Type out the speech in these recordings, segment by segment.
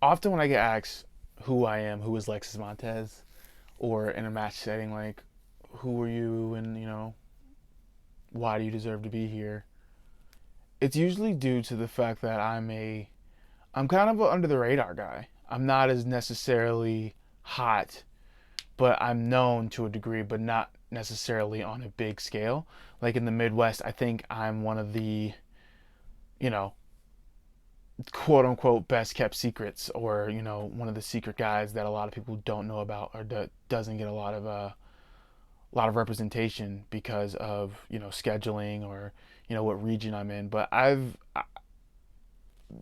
Often when I get asked who I am, who is Lexus Montez, or in a match setting, like, who are you and, why do you deserve to be here? It's usually due to the fact that I'm kind of an under the radar guy. I'm not as necessarily hot, but I'm known to a degree, but not necessarily on a big scale. Like in the Midwest, I think I'm one of the, you know, quote unquote best kept secrets, or one of the secret guys that a lot of people don't know about, or that doesn't get a lot of representation because of scheduling, or what region I'm in. But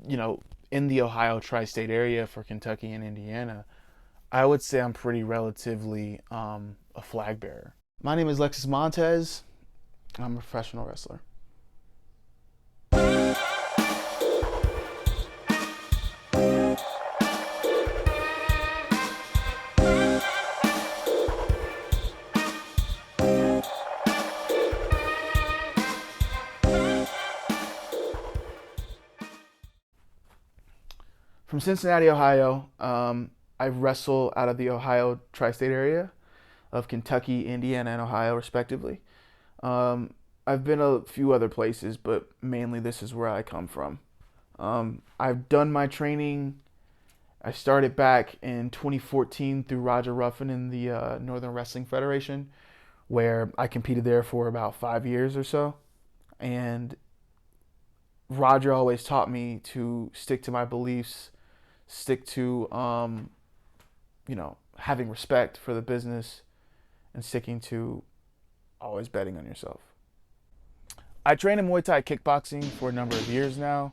you know in the Ohio tri-state area for Kentucky and Indiana, I would say I'm pretty relatively a flag bearer. My name is Lexus Montez. I'm a professional wrestler. From Cincinnati, Ohio. I wrestle out of the Ohio tri-state area of Kentucky, Indiana, and Ohio, respectively. I've been a few other places, but mainly this is where I come from. I've done my training. I started back in 2014 through Roger Ruffin in the Northern Wrestling Federation, where I competed there for about 5 years or so. And Roger always taught me to stick to my beliefs, stick to, having respect for the business, and sticking to always betting on yourself. I train in Muay Thai kickboxing for a number of years now,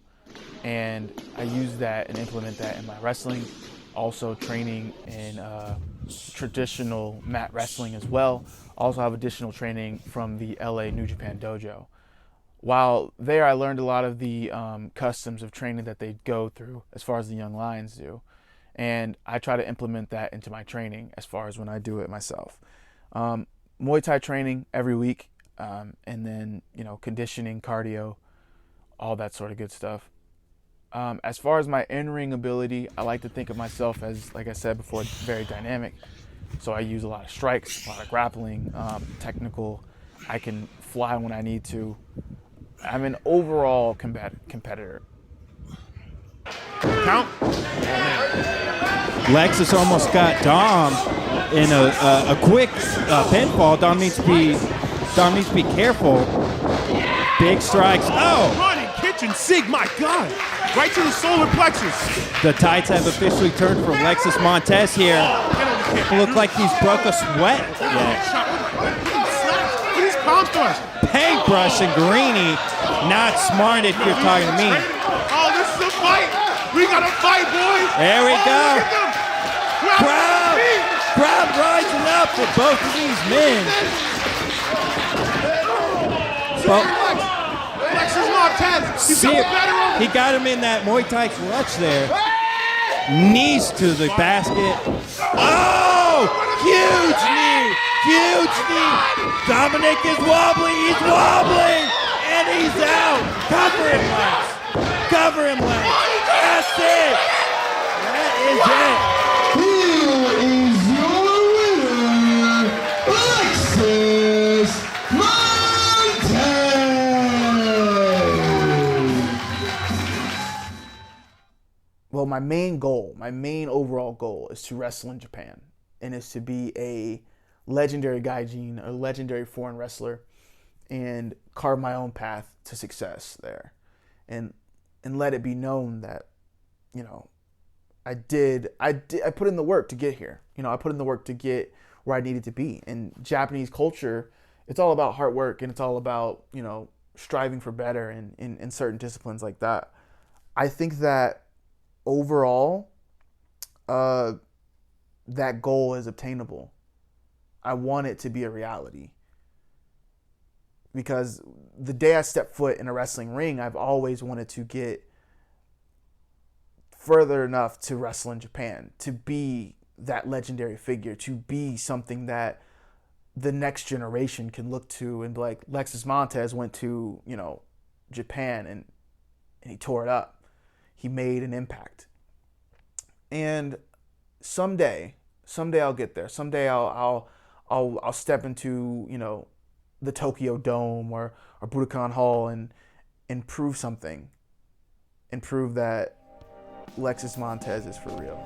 and I use that and implement that in my wrestling. Also training in traditional mat wrestling as well. Also have additional training from the LA New Japan Dojo. While there, I learned a lot of the customs of training that they go through as far as the young lions do. And I try to implement that into my training as far as when I do it myself. Muay Thai training every week, and then, conditioning, cardio, all that sort of good stuff. As far as my in-ring ability, I like to think of myself as, like I said before, very dynamic. So I use a lot of strikes, a lot of grappling, technical. I can fly when I need to. I'm an overall competitor. Count. Lexus almost got Dom in a quick pinfall. Dom needs to be careful. Big strikes. Oh! Running kitchen sig, my God! Right to the solar plexus. The tides have officially turned for Lexus Montez here. Look like he's broke a sweat. Yeah. Look at his palm thrust. Paintbrush and Greene, not smart if you're talking to me. Oh, this is a fight. We got to fight, boys. There we go. Crowd rising up for both of these men. Lexus Montez, he's better over. He got him in that Muay Thai clutch there. Knees to the basket. Oh, huge knee. Huge knee. Dominic is wobbling. He's wobbling. And he's out. Cover him, Lex. Cover him, Lex. That's it. That is it. Here is your winner, Lexus Montez. Well, my main overall goal is to wrestle in Japan, and is to be a legendary gaijin, a legendary foreign wrestler, and carve my own path to success there, and let it be known that, I put in the work to get here. I put in the work to get where I needed to be. And Japanese culture, it's all about hard work, and it's all about, striving for better in certain disciplines like that. I think that overall, that goal is obtainable. I want it to be a reality. Because the day I step foot in a wrestling ring, I've always wanted to get further enough to wrestle in Japan, to be that legendary figure, to be something that the next generation can look to and be like, Lexus Montez went to, Japan and he tore it up. He made an impact. And someday I'll get there. Someday I'll step into, you know, the Tokyo Dome or Budokan Hall and prove something, and prove that Lexus Montez is for real.